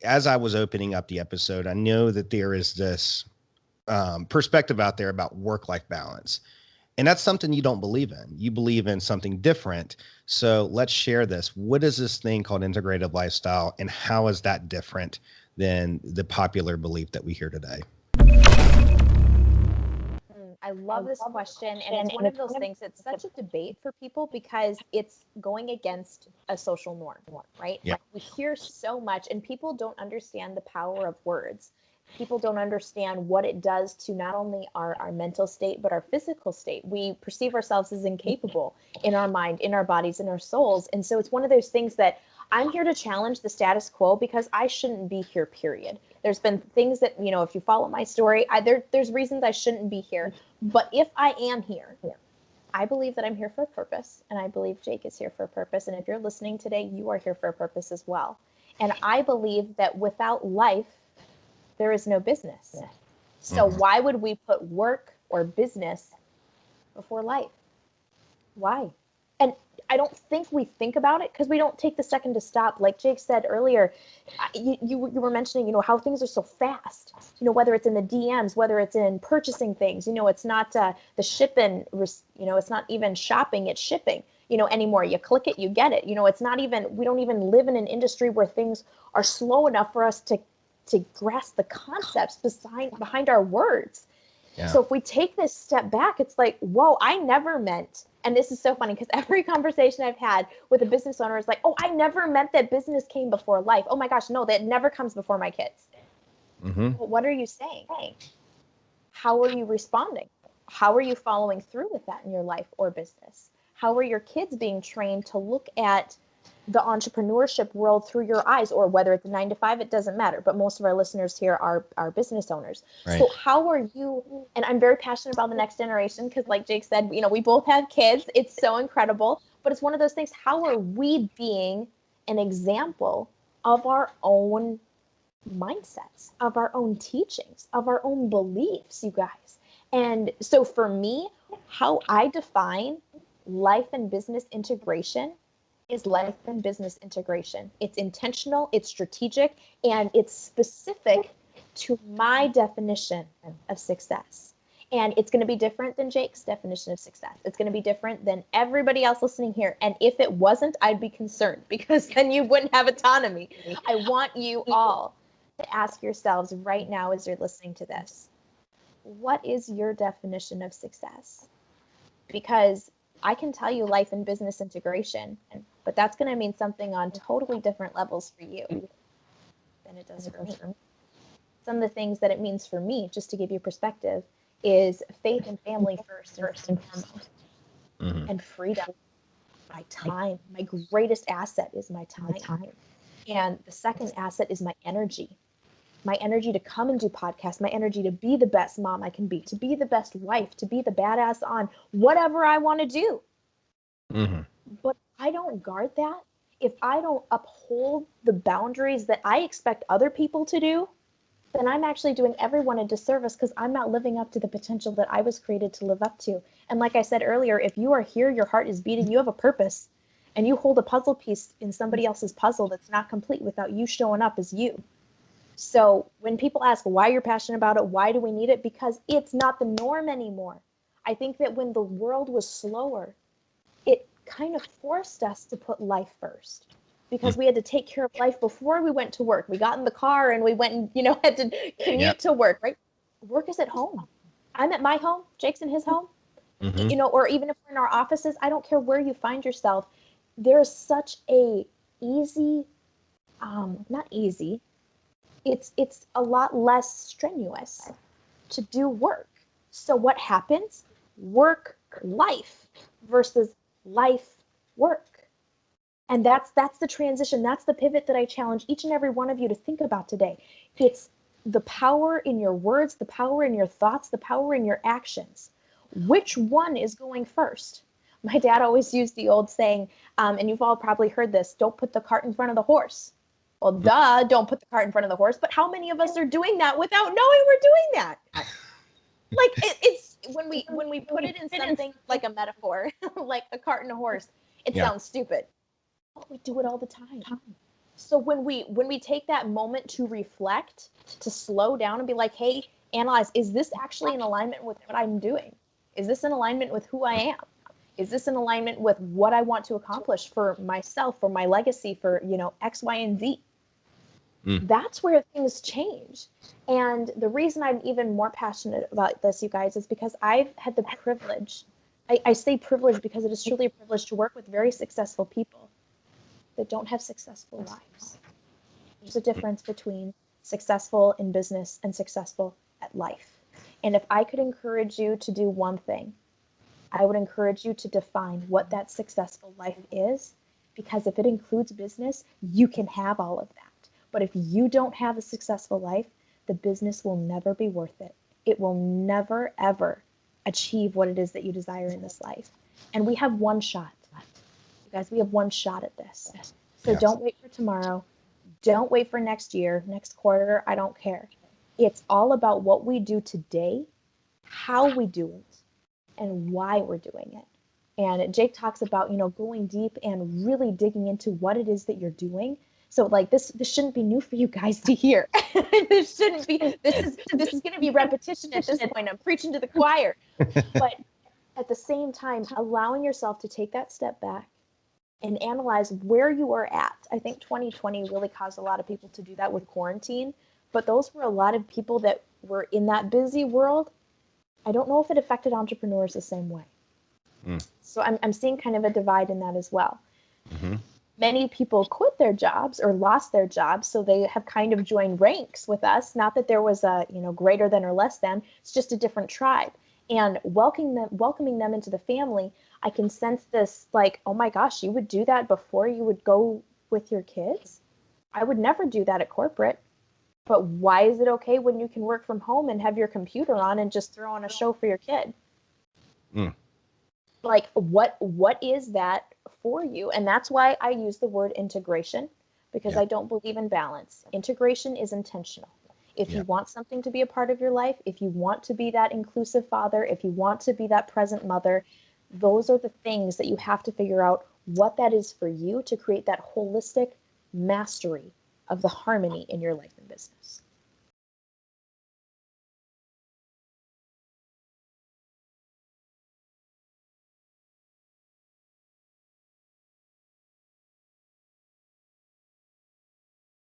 as I was opening up the episode, I know that there is this perspective out there about work-life balance. And that's something you don't believe in. You believe in something different. So let's share this. What is this thing called integrative lifestyle, and how is that different than the popular belief that we hear today? I love this question, and it's one of those things that's such a debate for people because it's going against a social norm, right? Yeah. We hear so much, and people don't understand the power of words. People don't understand what it does to not only our mental state, but our physical state. We perceive ourselves as incapable in our mind, in our bodies, in our souls. And so it's one of those things that I'm here to challenge the status quo because I shouldn't be here, period. There's been things that, if you follow my story, there's reasons I shouldn't be here. But if I am here, I believe that I'm here for a purpose, and I believe Jake is here for a purpose. And if you're listening today, you are here for a purpose as well. And I believe that without life, there is no business. So why would we put work or business before life? Why? And I don't think we think about it because we don't take the second to stop. Like Jake said earlier, you were mentioning, how things are so fast, whether it's in the DMs, whether it's in purchasing things, it's not the shipping, it's not even shopping, it's shipping, anymore. You click it, you get it. It's not even, we don't even live in an industry where things are slow enough for us to grasp the concepts behind our words. Yeah. So if we take this step back, it's like, whoa, I never meant, and this is so funny because every conversation I've had with a business owner is like, oh, I never meant that business came before life. Oh my gosh, no, that never comes before my kids. But what are you saying? How are you responding? How are you following through with that in your life or business? How are your kids being trained to look at the entrepreneurship world through your eyes, or whether it's a 9 to 5, it doesn't matter. But most of our listeners here are business owners. Right. So how are you, and I'm very passionate about the next generation because like Jake said, we both have kids. It's so incredible, but it's one of those things. How are we being an example of our own mindsets, of our own teachings, of our own beliefs, you guys? And so for me, how I define life and business integration is life and business integration. It's intentional, it's strategic, and it's specific to my definition of success. And it's going to be different than Jake's definition of success. It's going to be different than everybody else listening here. And if it wasn't, I'd be concerned because then you wouldn't have autonomy. I want you all to ask yourselves right now as you're listening to this, what is your definition of success? Because I can tell you life and business integration, but that's going to mean something on totally different levels for you than it does for me. Some of the things that it means for me, just to give you perspective, is faith and family first and foremost, and freedom, my time. My greatest asset is my time. And the second asset is my energy to come and do podcasts, my energy to be the best mom I can be, to be the best wife, to be the badass on whatever I want to do. But I don't guard that. If I don't uphold the boundaries that I expect other people to do, then I'm actually doing everyone a disservice because I'm not living up to the potential that I was created to live up to. And like I said earlier, if you are here, your heart is beating, you have a purpose, and you hold a puzzle piece in somebody else's puzzle that's not complete without you showing up as you. So when people ask why you're passionate about it, why do we need it? Because it's not the norm anymore. I think that when the world was slower, it kind of forced us to put life first because we had to take care of life before we went to work. We got in the car and we went and, had to commute to work, right? Work is at home. I'm at my home. Jake's in his home, or even if we're in our offices, I don't care where you find yourself. There's such a easy, not easy, it's a lot less strenuous to do work. So what happens? Work, life versus life, work. And that's the transition. That's the pivot that I challenge each and every one of you to think about today. It's the power in your words, the power in your thoughts, the power in your actions. Which one is going first? My dad always used the old saying, and you've all probably heard this, don't put the cart in front of the horse. Well, duh, don't put the cart in front of the horse. But how many of us are doing that without knowing we're doing that? Like it's when we put it in something like a metaphor, like a cart and a horse, it sounds stupid. But we do it all the time. So when we take that moment to reflect, to slow down and be like, hey, analyze, is this actually in alignment with what I'm doing? Is this in alignment with who I am? Is this in alignment with what I want to accomplish for myself, for my legacy, for, X, Y, and Z? That's where things change. And the reason I'm even more passionate about this, you guys, is because I've had the privilege. I say privilege because it is truly a privilege to work with very successful people that don't have successful lives. There's a difference between successful in business and successful at life. And if I could encourage you to do one thing, I would encourage you to define what that successful life is, because if it includes business, you can have all of that. But if you don't have a successful life, the business will never be worth it. It will never, ever achieve what it is that you desire in this life. And we have one shot. You guys, we have one shot at this. So don't wait for tomorrow. Don't wait for next year, next quarter. I don't care. It's all about what we do today, how we do it, and why we're doing it. And Jake talks about, going deep and really digging into what it is that you're doing. So like this shouldn't be new for you guys to hear. This shouldn't be, this is going to be repetition at this point. I'm preaching to the choir. But at the same time, allowing yourself to take that step back and analyze where you are at. I think 2020 really caused a lot of people to do that with quarantine, but those were a lot of people that were in that busy world. I don't know if it affected entrepreneurs the same way. So I'm seeing kind of a divide in that as well. Many people quit their jobs or lost their jobs, so they have kind of joined ranks with us. Not that there was a greater than or less than. It's just a different tribe. And welcoming them into the family, I can sense this like, oh my gosh, you would do that before you would go with your kids? I would never do that at corporate. But why is it okay when you can work from home and have your computer on and just throw on a show for your kid? Like, what is that for you? And that's why I use the word integration, because I don't believe in balance. Integration is intentional. If you want something to be a part of your life, if you want to be that inclusive father, if you want to be that present mother, those are the things that you have to figure out what that is for you to create that holistic mastery of the harmony in your life and business.